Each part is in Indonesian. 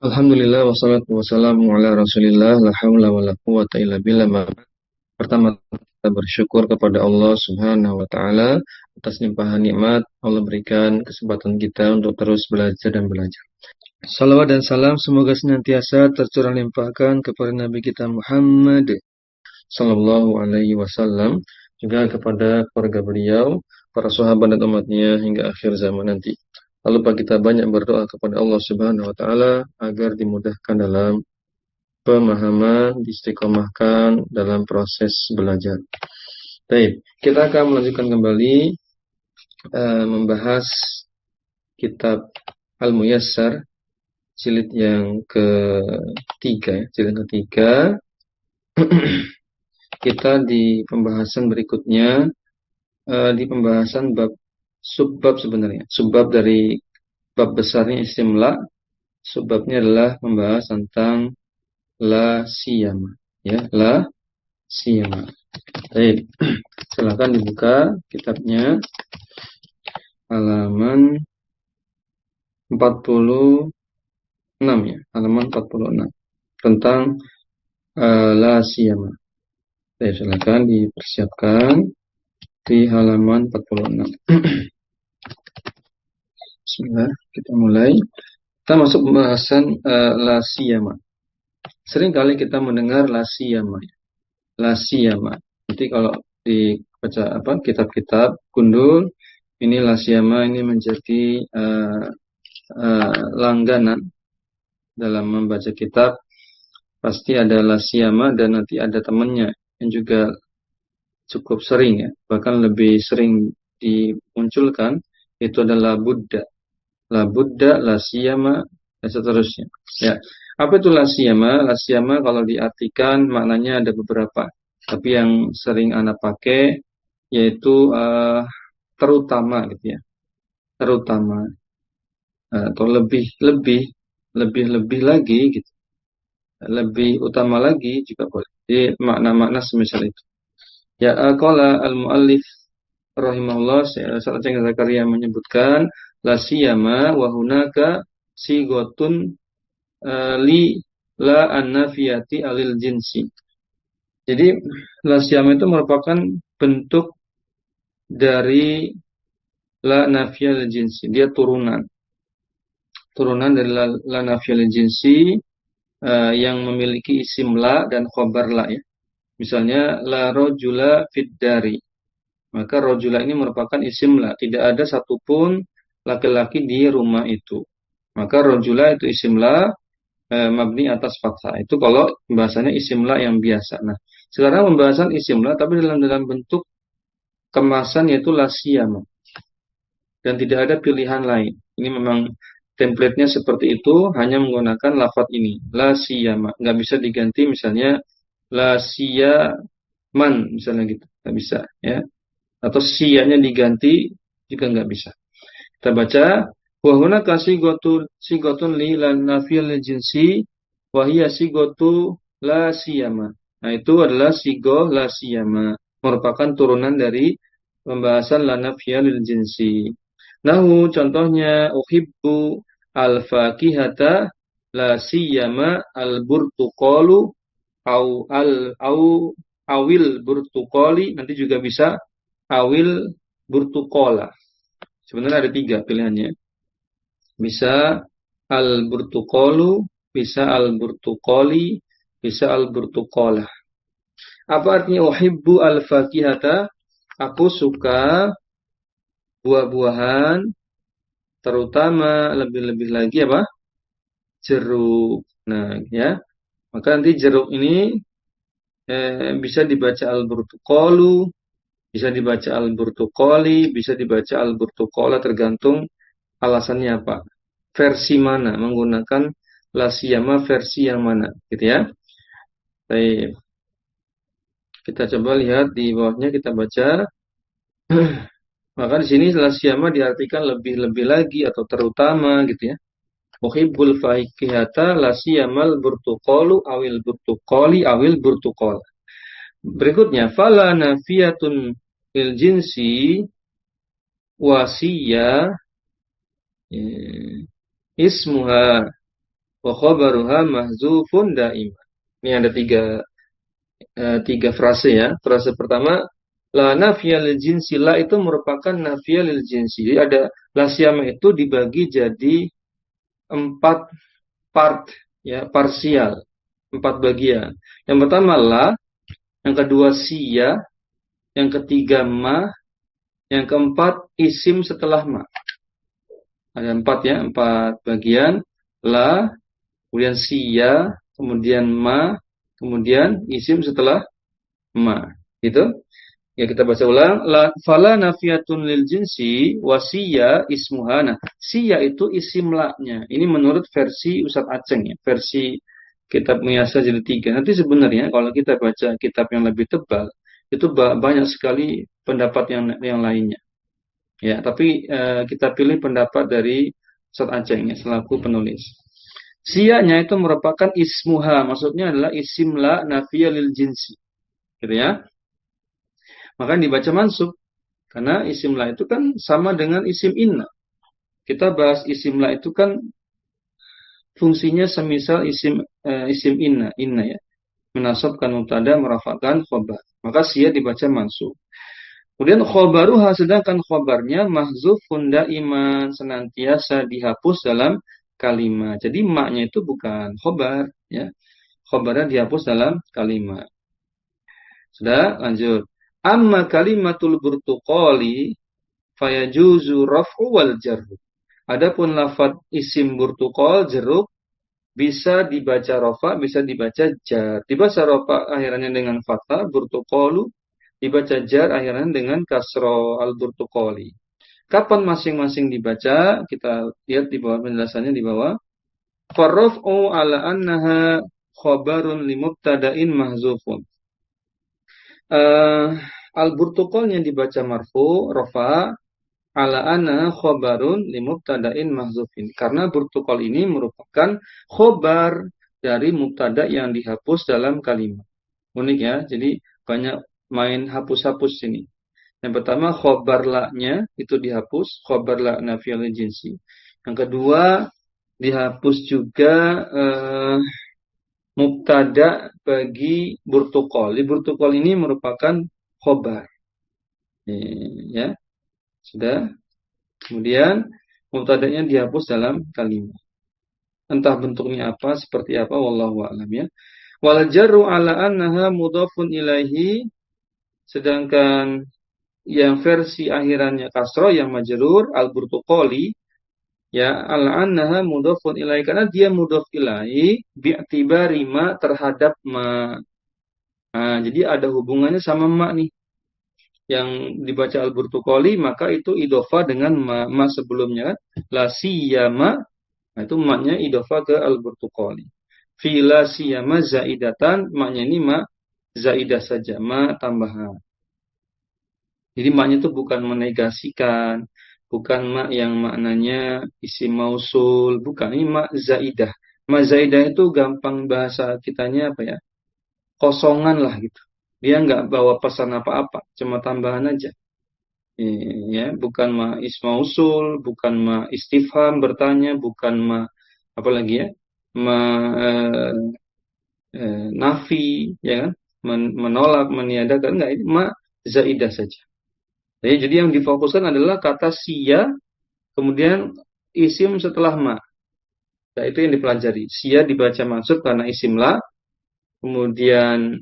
Alhamdulillah wassalatu wassalamu ala Rasulillah la haula wala quwata illa billah. Pertama kita bersyukur kepada Allah Subhanahu wa taala atas limpahan nikmat Allah berikan kesempatan kita untuk terus belajar dan belajar. Salawat dan salam semoga senantiasa tercurah limpahkan kepada Nabi kita Muhammad sallallahu alaihi wasallam, juga kepada keluarga beliau, para sahabat dan umatnya hingga akhir zaman nanti. Lalu kita banyak berdoa kepada Allah Subhanahu wa taala agar dimudahkan dalam pemahaman, diistiqomahkan dalam proses belajar. Baik, kita akan melanjutkan kembali membahas kitab Al-Muyassar jilid yang ketiga, jilid ketiga. Kita di pembahasan berikutnya, di pembahasan subbab sebenarnya. Subbab dari bab besarnya istimla, subbabnya adalah membahas tentang la siyama, ya, la siyama. Baik, silakan dibuka kitabnya halaman 46 ya, halaman 46 tentang la siyama. Baik, silakan dipersiapkan di halaman 46. Bismillah, kita mulai. Kita masuk pembahasan la siyama. Sering kali kita mendengar la siyama. La siyama. Nanti kalau dibaca kitab-kitab gundul, ini la siyama ini menjadi langganan dalam membaca kitab. Pasti ada la siyama dan nanti ada temannya yang juga cukup sering ya, bahkan lebih sering dimunculkan, itu adalah la budda, la siyama, dan seterusnya. Ya, apa itu la siyama? La siyama kalau diartikan maknanya ada beberapa, tapi yang sering Anda pakai yaitu terutama gitu ya, terutama atau lebih lagi gitu, lebih utama lagi juga boleh. Jadi makna-makna semisal itu. Ya, qala al-muallif rahimahullah, Sa'id Zakaria menyebutkan la siyama wa hunaka sigotun li la an-nafiyati alil jinsi. Jadi la siyama itu merupakan bentuk dari la nafiyal jinsi. Dia turunan dari la nafiyal jinsi yang memiliki isim la dan khobar la ya. Misalnya la rojula fid dari. Maka rojula ini merupakan isim la. Tidak ada satupun laki-laki di rumah itu. Maka rojula itu isim la mabni atas fathah. Itu kalau pembahasannya isim la yang biasa. Nah, sekarang pembahasan isim la tapi dalam bentuk kemasan yaitu la siyama. Dan tidak ada pilihan lain. Ini memang template-nya seperti itu, hanya menggunakan lafadz ini, la siyama. Nggak bisa diganti misalnya la siyaman misalnya gitu. Nggak bisa ya. Atau siyanya diganti juga nggak bisa. Kita baca wa hunaka sigotun li lan nafiyil jinsi wa hiya sigotu la siyama. Nah, itu adalah sigoh la siyama, merupakan turunan dari pembahasan la nafiyil jinsi. Nahu contohnya uhibbu al-fakihata la siyama al-burtuqalu awil burtuqali, nanti juga bisa awil burtuqala. Sebenarnya ada 3 pilihannya. Bisa al-burtuqalu, bisa al-burtuqali, bisa al-burtuqala. Apa artinya uhibbu al-fakihata? Aku suka buah-buahan, terutama lebih-lebih lagi apa? Jeruk. Nah, ya. Maka nanti jeruk ini bisa dibaca al-burtuqalu, bisa dibaca al-burtuqali, bisa dibaca al-burtuqala, tergantung alasannya apa. Versi mana, menggunakan la siyama versi yang mana, gitu ya. Baik. Kita coba lihat di bawahnya, kita baca. Maka di sini la siyama diartikan lebih-lebih lagi atau terutama gitu ya. Uhibbul fakihata la siyamal burtuqalu awil burtuqali awil burtuqal. Berikutnya fala nafiyatun lil jinsi wasiya ismuha wa khabaruha mahzufun da'iman. Ini ada tiga frase ya. Frase pertama, la nafiyya lil jinsi, la itu merupakan nafiyya lil jinsi. Jadi ada la siyama itu dibagi jadi 4 part ya, parsial, 4 bagian. Yang pertama la, yang kedua siya, yang ketiga ma, yang keempat isim setelah ma. Ada 4 ya, 4 bagian. La, kemudian siya, kemudian ma, kemudian isim setelah ma. Gitu. Ya kita baca ulang. La fala nafiyatun lil jinsi wasiya ismuha. Nah, siya itu isim la-nya. Ini menurut versi Ustadz Aceng ya, versi kitab Miyasa jadi 3. Nanti sebenarnya kalau kita baca kitab yang lebih tebal, itu banyak sekali pendapat yang lainnya. Ya, tapi kita pilih pendapat dari Ustadz Aceng ya, selaku penulis. Siya-nya itu merupakan ismuha, maksudnya adalah isim la nafiyah lil jinsi. Gitu ya. Maka dibaca mansub. Karena isim la itu kan sama dengan isim inna. Kita bahas isim la itu kan fungsinya semisal isim inna ya. Menasabkan mubtada, merafa'kan khabar. Maka siya dibaca mansub. Kemudian khabaruha, sedangkan khabarnya mahzufun daiman, senantiasa dihapus dalam kalimat. Jadi maknya itu bukan khabar ya. Khabarnya dihapus dalam kalimat. Sudah, lanjut. Amma kalimatul burtuqali fayajuzu raf'u wal jarru. Adapun lafaz isim burtuqal jeruk bisa dibaca rafa, bisa dibaca jar. Dibaca rafa akhirannya dengan fathah, burtuqalu. Dibaca jar akhirannya dengan kasro, al-burtuqali. Kapan masing-masing dibaca? Kita lihat di bawah penjelasannya di bawah. Farraf'u ala annaha khabarun limubtada'in mahzufun. Al-burtuqalnya dibaca marfu, rafa, ala anna khabarun limubtada'in mahzufin. Karena burtuqal ini merupakan khobar dari mubtada yang dihapus dalam kalimat. Unik ya, jadi banyak main hapus-hapus ini. Yang pertama khobar la-nya itu dihapus, khobar la nafiyul jinsi. Yang kedua dihapus juga mubtada bagi burtuqal. Di burtuqal ini merupakan khobar. Ya, sudah. Kemudian mubtadanya dihapus dalam kalimat. Entah bentuknya apa, seperti apa, wallahu a'lam ya. Wal jarru ala annaha mudhafun ilaihi, sedangkan yang versi akhirannya kasroh yang majrur al-burtuqali ya, ala annaha mudhafun ilaihi, karena dia mudhaf ilaihi bi'tibari ma, terhadap ma. Nah, jadi ada hubungannya sama ma nih. Yang dibaca al-burtuqali maka itu idhofah dengan ma sebelumnya kan. La siyama, nah itu maknya idhofah ke al-burtuqali. Fi la siyama zaidatan, maknya ini ma zaidah saja, ma tambahan. Jadi maknya itu bukan menegasikan, bukan ma yang maknanya isim mausul, bukan, ini ma zaidah. Ma zaidah itu gampang bahasa kitanya apa ya? Kosongan lah gitu. Dia nggak bawa pesan apa-apa, cuma tambahan aja. Ya, bukan ma ismausul, bukan ma istifham bertanya, bukan ma apa lagi ya? Ma nafi, ya kan? Menolak, meniadakan, enggak, ini ma zaidah saja. Jadi yang difokuskan adalah kata siya, kemudian isim setelah ma. Nah, itu yang dipelajari. Siya dibaca mansub karena isim la, kemudian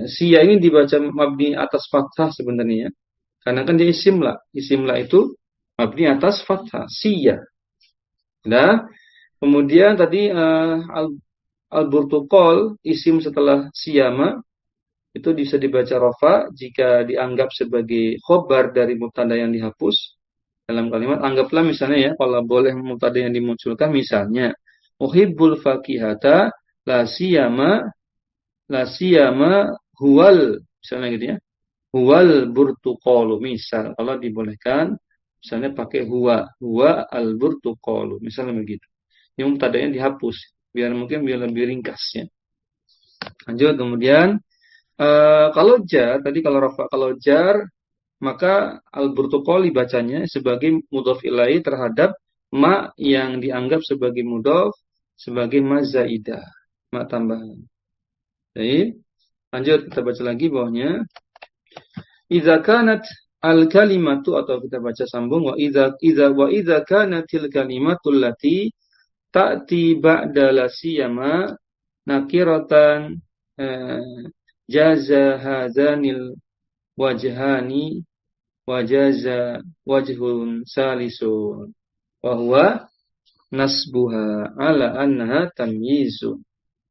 siya ini dibaca mabni atas fathah sebenarnya ya. Karena kan dia isim la. Isim la itu mabni atas fathah, siya. Nah, kemudian tadi al-burtuqal isim setelah siyama itu bisa dibaca rafa jika dianggap sebagai khobar dari mubtada yang dihapus dalam kalimat. Anggaplah misalnya ya, kalau boleh mubtada yang dimunculkan misalnya uhibbul fakihata la siyama huwal, misalnya gitu ya. Huwal burtuqalu, misal kalau dibolehkan misalnya pakai huwa al-burtuqalu, misalnya begitu. Ini mubtadanya dihapus biar lebih ringkas ya. Lanjut kemudian kalau jar tadi, kalau jar maka al-burtuqali bacanya sebagai mudhaf ilaihi terhadap ma yang dianggap sebagai mudhof sebagai ma zaidah, ma tambahan. Baik, lanjut kita baca lagi bawahnya. Idza kanat al kalimatu, atau kita baca sambung, wa idza kanatil kalimatul lati ta'ti ba'da la siyama nakiratan jaza hadzanil wajhani wajaza wajhun salisun wa huwa nasbuha ala annaha tamyizu.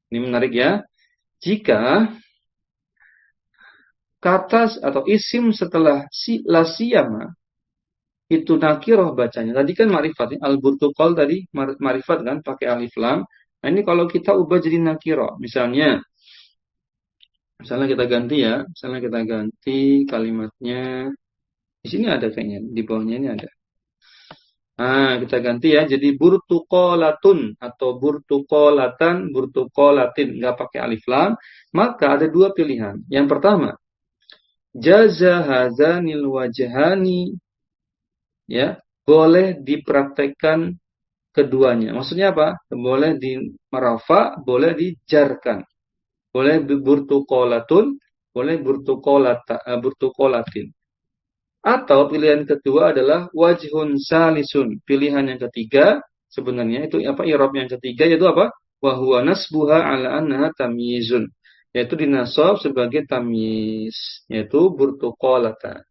Ini menarik ya. Jika kata atau isim setelah la siyama itu nakirah bacanya. Tadi kan ma'rifat, al-burtuqal tadi ma'rifat kan pakai alif lam. Nah, ini kalau kita ubah jadi nakirah. Misalnya kita ganti ya. Misalnya kita ganti kalimatnya. Di sini ada kayaknya, di bawahnya ini ada. Nah, kita ganti ya. Jadi burtuqalatun atau burtuqalatan, burtuqalatin, enggak pakai alif lam. Maka ada dua pilihan. Yang pertama, jaza hazanil wajhani, ya, boleh dipraktekkan keduanya. Maksudnya apa? Boleh di marafa, boleh dijarkan. Boleh burtuqalatun, boleh burtuqalatin. Atau pilihan kedua adalah wajhun salisun. Pilihan yang ketiga sebenarnya itu apa? I'rab yang ketiga yaitu apa? Wa huwa nasbuha ala annaha tamyizun. Yaitu dinasab sebagai tamyiz, yaitu burtuqalata.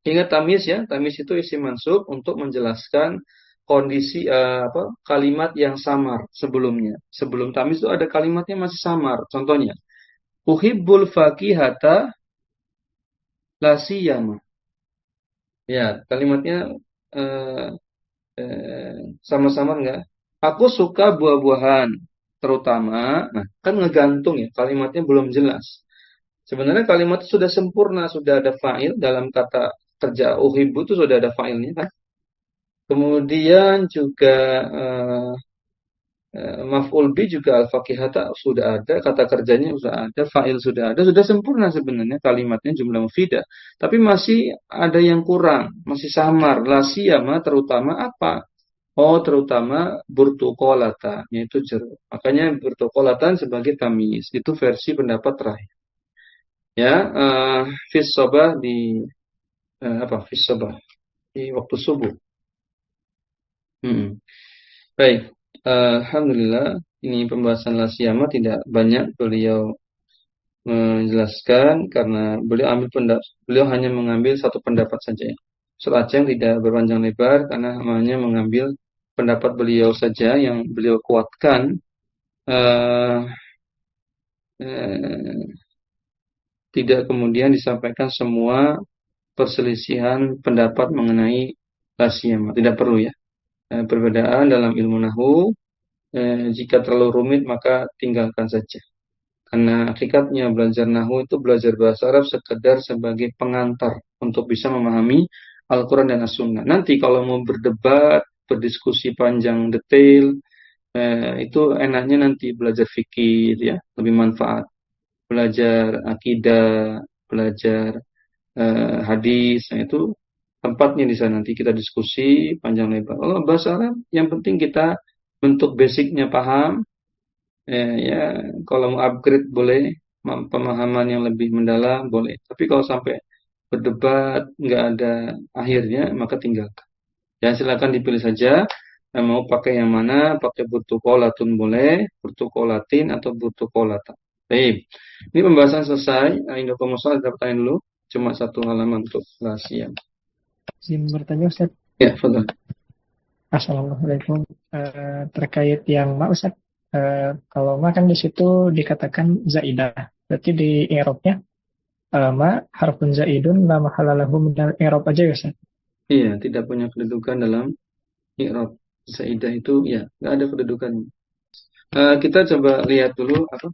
Ingat tamyiz ya, tamyiz itu isim mansub untuk menjelaskan kondisi kalimat yang samar sebelumnya. Sebelum tamyiz itu ada kalimatnya masih samar. Contohnya, uhibbul fakihata la siyama. Ya, kalimatnya sama-sama enggak? Aku suka buah-buahan, terutama. Nah, kan ngegantung ya, kalimatnya belum jelas. Sebenarnya kalimat itu sudah sempurna, sudah ada fa'il dalam kata kerja uhibbu itu sudah ada fa'ilnya kan. Kemudian juga maf'ul bi juga al-faqihata sudah ada, kata kerjanya sudah ada, fa'il sudah ada, sudah sempurna sebenarnya kalimatnya jumlah mufidah. Tapi masih ada yang kurang, masih samar. La siyama terutama apa? Oh, terutama burtuqalata, yaitu jeruk. Makanya burtuqalatan sebagai tamyiz. Itu versi pendapat terakhir. Ya, fis sabah di fis sabah di waktu subuh. Baik, alhamdulillah ini pembahasan la siyama tidak banyak beliau menjelaskan karena beliau hanya mengambil satu pendapat saja. Ustaz Aceng tidak berpanjang lebar karena hanya mengambil pendapat beliau saja yang beliau kuatkan. Tidak kemudian disampaikan semua perselisihan pendapat mengenai la siyama. Tidak perlu ya. Perbedaan dalam ilmu nahwu, jika terlalu rumit maka tinggalkan saja. Karena hakikatnya belajar nahwu itu belajar bahasa Arab sekedar sebagai pengantar untuk bisa memahami Al-Quran dan As-Sunnah. Nanti kalau mau berdebat, berdiskusi panjang detail, itu enaknya nanti belajar fikih ya, lebih manfaat. Belajar akidah, belajar hadis, nah itu tempatnya di sana. Nanti kita diskusi panjang lebar. Kalau bahasa Arab, yang penting kita bentuk basicnya paham. Ya, kalau mau upgrade boleh, pemahaman yang lebih mendalam boleh. Tapi kalau sampai berdebat nggak ada akhirnya, maka tinggalkan. Ya, silakan dipilih saja. Mau pakai yang mana? Pakai burtuqalatun boleh, burtuqalatin atau burtuqalata. Baik. Ini pembahasan selesai. Indokomusola ada pertanyaan dulu. Cuma satu halaman untuk rahasia. Izin bertanya Ustaz. Ya, fadhil. Assalamualaikum. Terkait yang ma Ustaz, kalau ma kan di situ dikatakan zaidah. Berarti di i'rabnya ma harfun zaidun la mahala lahu minal i'rab aja ya Ustaz. Iya, tidak punya kedudukan dalam i'rab. Zaidah itu ya, nggak ada kedudukan. Kita coba lihat dulu apa